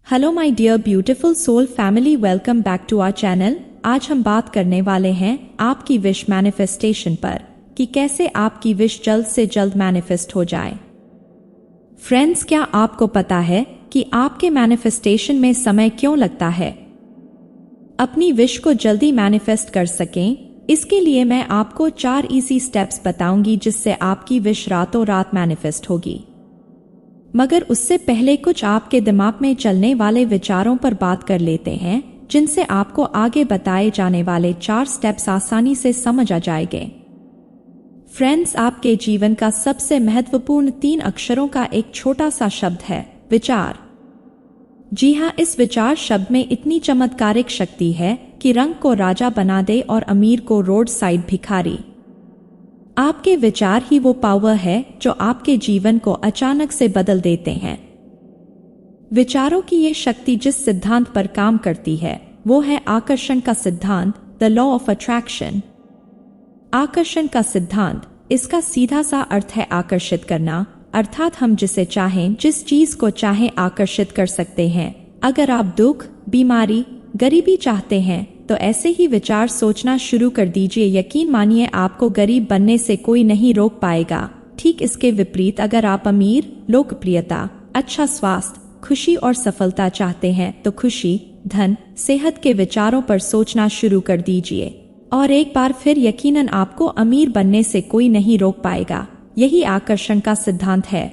Hello my dear beautiful soul family, welcome back to our channel. आज हम बात करने वाले हैं आपकी विश मैनिफेस्टेशन पर कि कैसे आपकी विश जल्द से जल्द मैनिफेस्ट हो जाए। फ्रेंड्स, क्या आपको पता है कि आपके मैनिफेस्टेशन में समय क्यों लगता है? अपनी विश को जल्दी मैनिफेस्ट कर सकें, इसके लिए मैं आपको 4 इजी स्टेप्स बताऊंगी जिससे आपकी विश रातों रात मैनिफेस्ट होगी। मगर उससे पहले कुछ आपके दिमाग में चलने वाले विचारों पर बात कर लेते हैं जिनसे आपको आगे बताए जाने वाले 4 स्टेप्स आसानी से समझ आ जाएंगे। फ्रेंड्स, आपके जीवन का सबसे महत्वपूर्ण 3 अक्षरों का एक छोटा सा शब्द है विचार। जी हाँ, इस विचार शब्द में इतनी चमत्कारिक शक्ति है कि रंग को राजा बना दे और अमीर को रोड साइड भिखारी। आपके विचार ही वो पावर है जो आपके जीवन को अचानक से बदल देते हैं। विचारों की ये शक्ति जिस सिद्धांत पर काम करती है वो है आकर्षण का सिद्धांत, द लॉ ऑफ अट्रैक्शन। आकर्षण का सिद्धांत, इसका सीधा सा अर्थ है आकर्षित करना, अर्थात हम जिसे चाहें, जिस चीज को चाहें आकर्षित कर सकते हैं। अगर आप दुख, बीमारी, गरीबी चाहते हैं तो ऐसे ही विचार सोचना शुरू कर दीजिए। यकीन मानिए, आपको गरीब बनने से कोई नहीं रोक पाएगा। ठीक इसके विपरीत, अगर आप अमीर, लोकप्रियता, अच्छा स्वास्थ्य, खुशी और सफलता चाहते हैं तो खुशी, धन, सेहत के विचारों पर सोचना शुरू कर दीजिए और एक बार फिर यकीनन आपको अमीर बनने से कोई नहीं रोक पाएगा। यही आकर्षण का सिद्धांत है।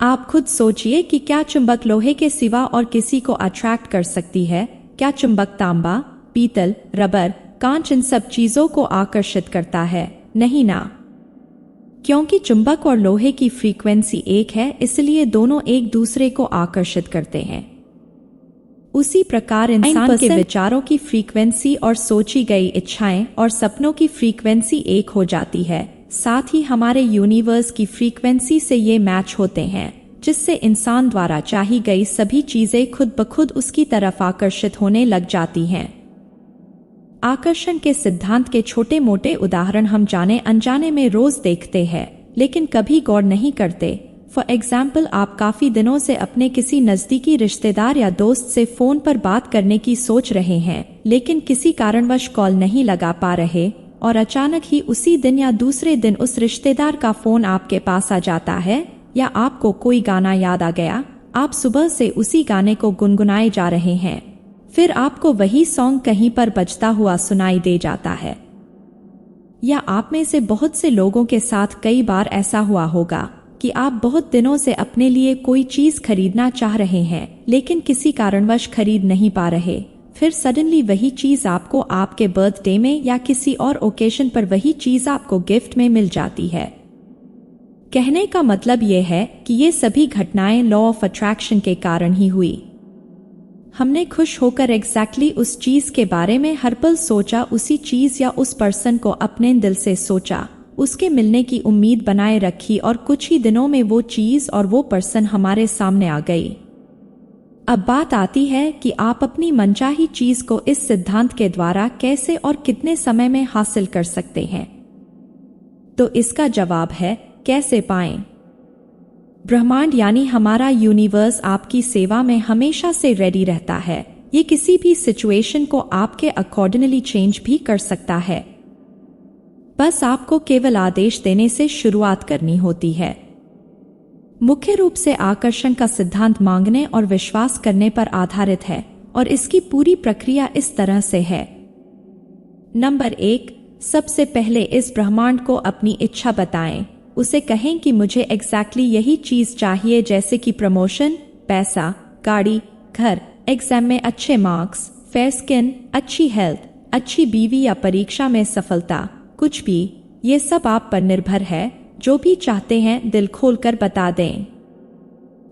आप खुद सोचिए कि क्या चुंबक लोहे के सिवा और किसी को अट्रैक्ट कर सकती है? क्या चुंबक तांबा, पीतल, रबर, कांच इन सब चीजों को आकर्षित करता है? नहीं ना। क्योंकि चुंबक और लोहे की फ्रीक्वेंसी एक है, इसलिए दोनों एक दूसरे को आकर्षित करते हैं। उसी प्रकार इंसान के विचारों की फ्रीक्वेंसी और सोची गई इच्छाएं और सपनों की फ्रीक्वेंसी एक हो जाती है। साथ ही हमारे यूनिवर्स की फ्रीक्वेंसी से ये मैच होते हैं, जिससे इंसान द्वारा चाही गई सभी चीजें खुद ब खुद उसकी तरफ आकर्षित होने लग जाती हैं। आकर्षण के सिद्धांत के छोटे मोटे उदाहरण हम जाने अनजाने में रोज देखते हैं, लेकिन कभी गौर नहीं करते। फॉर एग्जाम्पल, आप काफी दिनों से अपने किसी नजदीकी रिश्तेदार या दोस्त से फोन पर बात करने की सोच रहे हैं, लेकिन किसी कारणवश कॉल नहीं लगा पा रहे और अचानक ही उसी दिन या दूसरे दिन उस रिश्तेदार का फोन आपके पास आ जाता है, या आपको कोई गाना याद आ गया। आप सुबह से उसी गाने को गुनगुनाए जा रहे हैं, फिर आपको वही सॉन्ग कहीं पर बजता हुआ सुनाई दे जाता है। या आप में से बहुत से लोगों के साथ कई बार ऐसा हुआ होगा कि आप बहुत दिनों से अपने लिए कोई चीज खरीदना चाह रहे हैं, लेकिन किसी कारणवश खरीद नहीं पा रहे। फिर सडनली वही चीज आपको आपके बर्थडे में या किसी और ओकेशन पर वही चीज आपको गिफ्ट में मिल जाती है। कहने का मतलब यह है कि ये सभी घटनाएं लॉ ऑफ अट्रैक्शन के कारण ही हुई। हमने खुश होकर एग्जैक्टली उस चीज के बारे में हर पल सोचा, उसी चीज या उस पर्सन को अपने दिल से सोचा, उसके मिलने की उम्मीद बनाए रखी और कुछ ही दिनों में वो चीज और वो पर्सन हमारे सामने आ गई। अब बात आती है कि आप अपनी मनचाही चीज को इस सिद्धांत के द्वारा कैसे और कितने समय में हासिल कर सकते हैं। तो इसका जवाब है कैसे पाएं। ब्रह्मांड यानी हमारा यूनिवर्स आपकी सेवा में हमेशा से रेडी रहता है। ये किसी भी सिचुएशन को आपके अकॉर्डिंगली चेंज भी कर सकता है। बस आपको केवल आदेश देने से शुरुआत करनी होती है। मुख्य रूप से आकर्षण का सिद्धांत मांगने और विश्वास करने पर आधारित है और इसकी पूरी प्रक्रिया इस तरह से है। नंबर 1, सबसे पहले इस ब्रह्मांड को अपनी इच्छा बताएं। उसे कहें कि मुझे एग्जैक्टली यही चीज चाहिए, जैसे कि प्रमोशन, पैसा, गाड़ी, घर, एग्जाम में अच्छे मार्क्स, फेयर स्किन, अच्छी हेल्थ, अच्छी बीवी या परीक्षा में सफलता, कुछ भी। ये सब आप पर निर्भर है। जो भी चाहते हैं दिल खोलकर बता दें।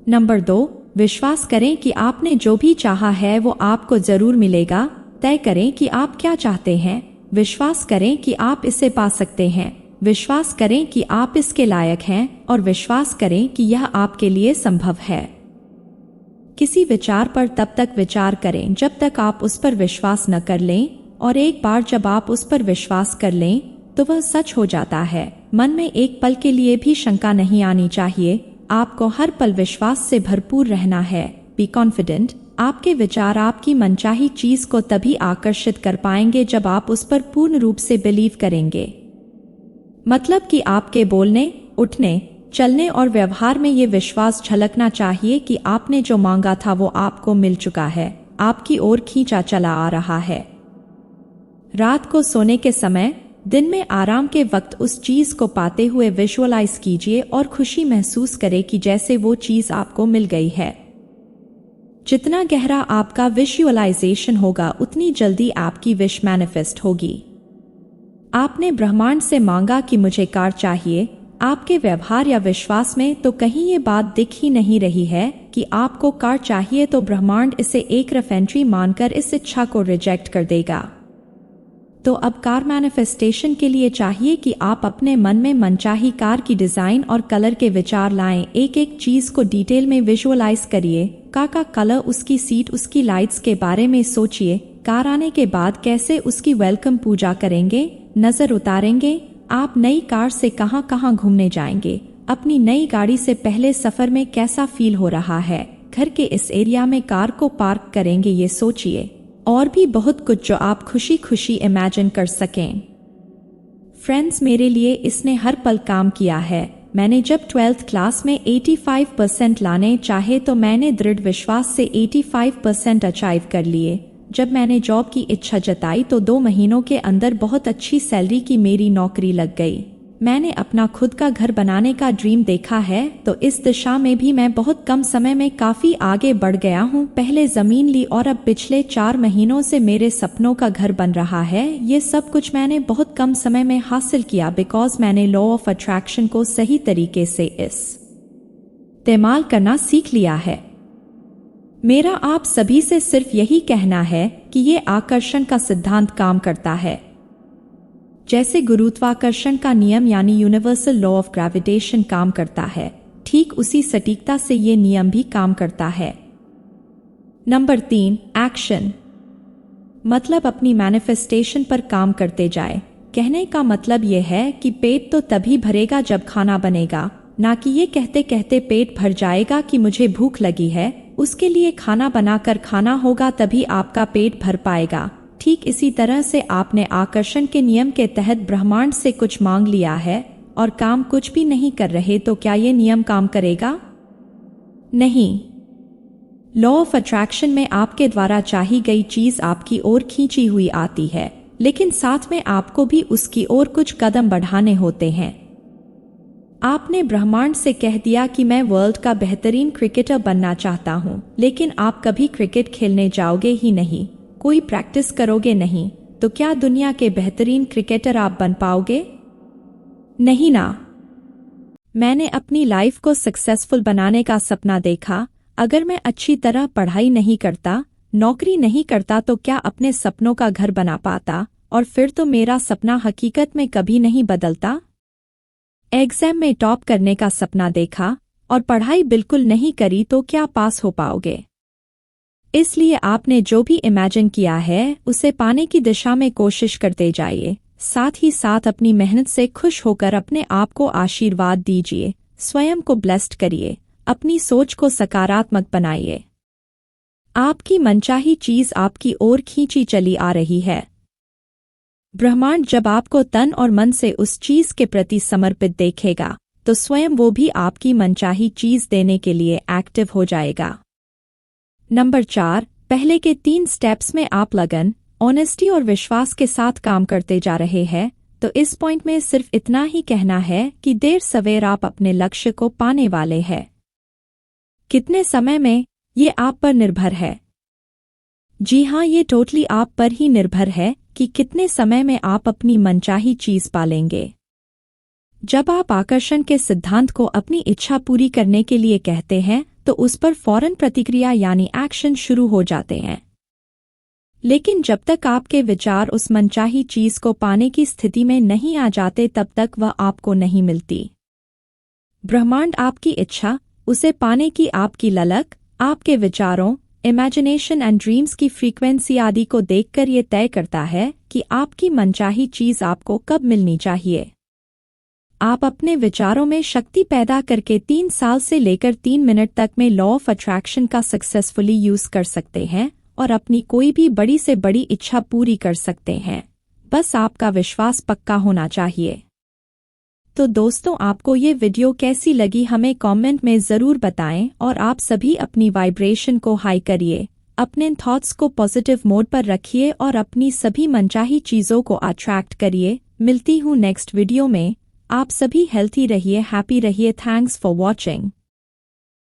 नंबर 2, विश्वास करें कि आपने जो भी चाहा है वो आपको जरूर मिलेगा। तय करें कि आप क्या चाहते हैं। विश्वास करें कि आप इसे पा सकते हैं। विश्वास करें कि आप इसके लायक हैं और विश्वास करें कि यह आपके लिए संभव है। किसी विचार पर तब तक विचार करें जब तक आप उस पर विश्वास न कर लें, और एक बार जब आप उस पर विश्वास कर लें तो वह सच हो जाता है। मन में एक पल के लिए भी शंका नहीं आनी चाहिए। आपको हर पल विश्वास से भरपूर रहना है। Be confident. आपके विचार आपकी मनचाही चीज को तभी आकर्षित कर पाएंगे जब आप उस पर पूर्ण रूप से बिलीव करेंगे। मतलब कि आपके बोलने, उठने, चलने और व्यवहार में ये विश्वास झलकना चाहिए कि आपने जो मांगा था वो आपको मिल चुका है, आपकी ओर खींचा चला आ रहा है। रात को सोने के समय, दिन में आराम के वक्त उस चीज को पाते हुए विजुअलाइज कीजिए और खुशी महसूस करें कि जैसे वो चीज आपको मिल गई है। जितना गहरा आपका विजुअलाइजेशन होगा उतनी जल्दी आपकी विश मैनिफेस्ट होगी। आपने ब्रह्मांड से मांगा कि मुझे कार चाहिए, आपके व्यवहार या विश्वास में तो कहीं ये बात दिख ही नहीं रही है कि आपको कार चाहिए, तो ब्रह्मांड इसे एक रफ एंट्री मानकर इस इच्छा को रिजेक्ट कर देगा। तो अब कार मैनिफेस्टेशन के लिए चाहिए कि आप अपने मन में मनचाही कार की डिजाइन और कलर के विचार लाएं। एक एक चीज को डिटेल में विजुअलाइज करिए। कार का कलर, उसकी सीट, उसकी लाइट्स के बारे में सोचिए। कार आने के बाद कैसे उसकी वेलकम पूजा करेंगे, नजर उतारेंगे। आप नई कार से कहां कहां घूमने जाएंगे, अपनी नई गाड़ी से पहले सफर में कैसा फील हो रहा है, घर के इस एरिया में कार को पार्क करेंगे, ये सोचिए। और भी बहुत कुछ जो आप खुशी खुशी इमेजिन कर सकें। फ्रेंड्स, मेरे लिए इसने हर पल काम किया है। मैंने जब 12th क्लास में 85% लाने चाहे तो मैंने दृढ़ विश्वास से 85% अचीव कर लिए। जब मैंने जॉब की इच्छा जताई तो 2 महीनों के अंदर बहुत अच्छी सैलरी की मेरी नौकरी लग गई। मैंने अपना खुद का घर बनाने का ड्रीम देखा है, तो इस दिशा में भी मैं बहुत कम समय में काफी आगे बढ़ गया हूँ। पहले जमीन ली और अब पिछले 4 महीनों से मेरे सपनों का घर बन रहा है। ये सब कुछ मैंने बहुत कम समय में हासिल किया बिकॉज मैंने लॉ ऑफ अट्रैक्शन को सही तरीके से इस्तेमाल करना सीख लिया है। मेरा आप सभी से सिर्फ यही कहना है कि ये आकर्षण का सिद्धांत काम करता है। जैसे गुरुत्वाकर्षण का नियम यानी यूनिवर्सल लॉ ऑफ ग्रेविटेशन काम करता है, ठीक उसी सटीकता से ये नियम भी काम करता है। Number 3, action. मतलब अपनी मैनिफेस्टेशन पर काम करते जाए। कहने का मतलब ये है कि पेट तो तभी भरेगा जब खाना बनेगा, ना कि ये कहते कहते पेट भर जाएगा कि मुझे भूख लगी है, उसके लिए खाना बनाकर खाना होगा तभी आपका पेट भर पाएगा। ठीक इसी तरह से आपने आकर्षण के नियम के तहत ब्रह्मांड से कुछ मांग लिया है और काम कुछ भी नहीं कर रहे, तो क्या ये नियम काम करेगा? नहीं। लॉ ऑफ अट्रैक्शन में आपके द्वारा चाही गई चीज आपकी ओर खींची हुई आती है, लेकिन साथ में आपको भी उसकी ओर कुछ कदम बढ़ाने होते हैं। आपने ब्रह्मांड से कह दिया कि मैं वर्ल्ड का बेहतरीन क्रिकेटर बनना चाहता हूं, लेकिन आप कभी क्रिकेट खेलने जाओगे ही नहीं, कोई प्रैक्टिस करोगे नहीं, तो क्या दुनिया के बेहतरीन क्रिकेटर आप बन पाओगे? नहीं ना। मैंने अपनी लाइफ को सक्सेसफुल बनाने का सपना देखा। अगर मैं अच्छी तरह पढ़ाई नहीं करता, नौकरी नहीं करता, तो क्या अपने सपनों का घर बना पाता? और फिर तो मेरा सपना हकीकत में कभी नहीं बदलता। एग्जाम में टॉप करने का सपना देखा और पढ़ाई बिल्कुल नहीं करी, तो क्या पास हो पाओगे? इसलिए आपने जो भी इमेजिन किया है उसे पाने की दिशा में कोशिश करते जाइए। साथ ही साथ अपनी मेहनत से खुश होकर अपने आप को आशीर्वाद दीजिए, स्वयं को ब्लेस्ड करिए, अपनी सोच को सकारात्मक बनाइए। आपकी मनचाही चीज आपकी ओर खींची चली आ रही है। ब्रह्मांड जब आपको तन और मन से उस चीज के प्रति समर्पित देखेगा, तो स्वयं वो भी आपकी मनचाही चीज देने के लिए एक्टिव हो जाएगा। नंबर 4, पहले के 3 स्टेप्स में आप लगन, ऑनेस्टी और विश्वास के साथ काम करते जा रहे हैं, तो इस पॉइंट में सिर्फ इतना ही कहना है कि देर सवेर आप अपने लक्ष्य को पाने वाले हैं। कितने समय में, ये आप पर निर्भर है। जी हाँ, ये टोटली आप पर ही निर्भर है कि कितने समय में आप अपनी मनचाही चीज पालेंगे। जब आप आकर्षण के सिद्धांत को अपनी इच्छा पूरी करने के लिए कहते हैं, तो उस पर फौरन प्रतिक्रिया यानी एक्शन शुरू हो जाते हैं। लेकिन जब तक आपके विचार उस मनचाही चीज को पाने की स्थिति में नहीं आ जाते, तब तक वह आपको नहीं मिलती। ब्रह्मांड आपकी इच्छा, उसे पाने की आपकी ललक, आपके विचारों, इमेजिनेशन एंड ड्रीम्स की फ्रीक्वेंसी आदि को देखकर ये तय करता है कि आपकी मनचाही चीज आपको कब मिलनी चाहिए। आप अपने विचारों में शक्ति पैदा करके 3 साल से लेकर 3 मिनट तक में लॉ ऑफ अट्रैक्शन का सक्सेसफुली यूज कर सकते हैं और अपनी कोई भी बड़ी से बड़ी इच्छा पूरी कर सकते हैं। बस आपका विश्वास पक्का होना चाहिए। तो दोस्तों, आपको ये वीडियो कैसी लगी हमें कमेंट में ज़रूर बताएं और आप सभी अपनी वाइब्रेशन को हाई करिए, अपने थॉट्स को पॉजिटिव मोड पर रखिए और अपनी सभी मनचाही चीज़ों को अट्रैक्ट करिए। मिलती हूँ नेक्स्ट वीडियो में। आप सभी हेल्थी रहिए, हैप्पी रहिए। Thanks for watching.